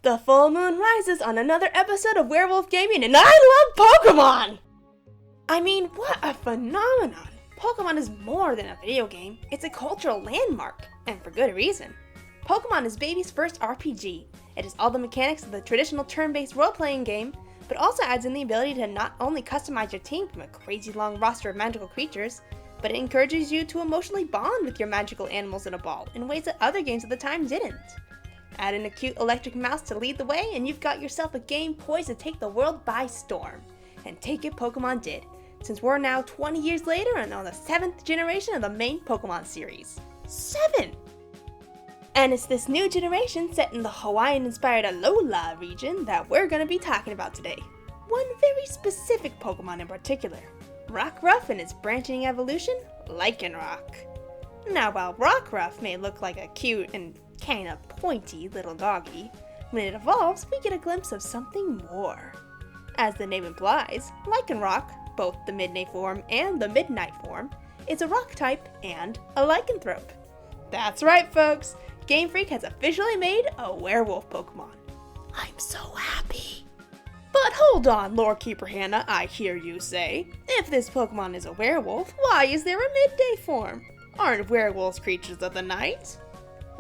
The full moon rises on another episode of Werewolf Gaming, and I love Pokemon! I mean, what a phenomenon! Pokemon is more than a video game, it's a cultural landmark, and for good reason. Pokemon is baby's first RPG. It has all the mechanics of the traditional turn-based role-playing game, but also adds in the ability to not only customize your team from a crazy long roster of magical creatures, but it encourages you to emotionally bond with your magical animals in a ball in ways that other games of the time didn't. Add in a cute electric mouse to lead the way, and you've got yourself a game poised to take the world by storm. And take it Pokemon did, since we're now 20 years later and on the 7th generation of the main Pokemon series. 7! And it's this new generation set in the Hawaiian-inspired Alola region that we're going to be talking about today. One very specific Pokemon in particular, Rockruff and its branching evolution, Lycanroc. Now while Rockruff may look like a cute and kinda pointy little doggy, when it evolves we get a glimpse of something more. As the name implies, Lycanroc, both the midday form and the midnight form, is a rock type and a lycanthrope. That's right folks, Game Freak has officially made a werewolf Pokemon. I'm so happy. But hold on, Lore Keeper Hannah, I hear you say. If this Pokemon is a werewolf, why is there a midday form? Aren't werewolves creatures of the night?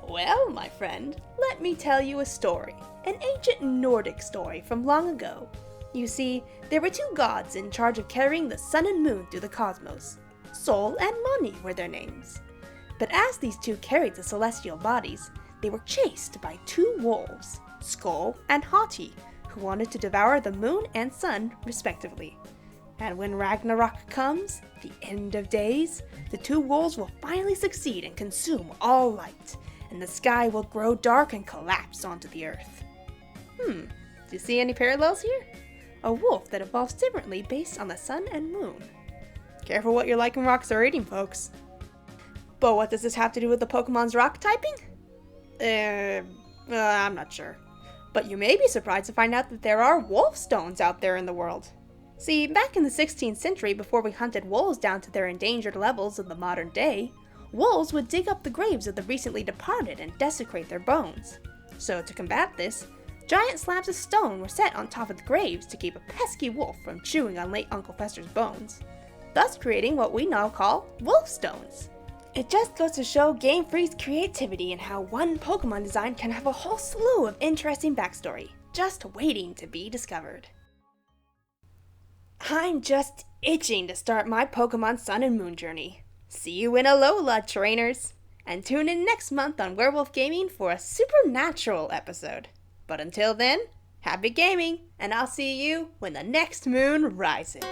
Well, my friend, let me tell you a story. An ancient Nordic story from long ago. You see, there were two gods in charge of carrying the sun and moon through the cosmos. Sol and Mani were their names. But as these two carried the celestial bodies, they were chased by two wolves, Skull and Hati, who wanted to devour the moon and sun, respectively. And when Ragnarok comes, the end of days, the two wolves will finally succeed and consume all light, and the sky will grow dark and collapse onto the earth. Do you see any parallels here? A wolf that evolves differently based on the sun and moon. Careful what your Lycanrocs are eating, folks. But what does this have to do with the Pokemon's rock typing? I'm not sure. But you may be surprised to find out that there are wolf stones out there in the world. See, back in the 16th century, before we hunted wolves down to their endangered levels of the modern day, wolves would dig up the graves of the recently departed and desecrate their bones. So to combat this, giant slabs of stone were set on top of the graves to keep a pesky wolf from chewing on late Uncle Fester's bones, thus creating what we now call wolf stones. It just goes to show Game Freak's creativity and how one Pokemon design can have a whole slew of interesting backstory, just waiting to be discovered. I'm just itching to start my Pokemon Sun and Moon journey. See you in Alola, trainers! And tune in next month on Werewolf Gaming for a supernatural episode. But until then, happy gaming, and I'll see you when the next moon rises.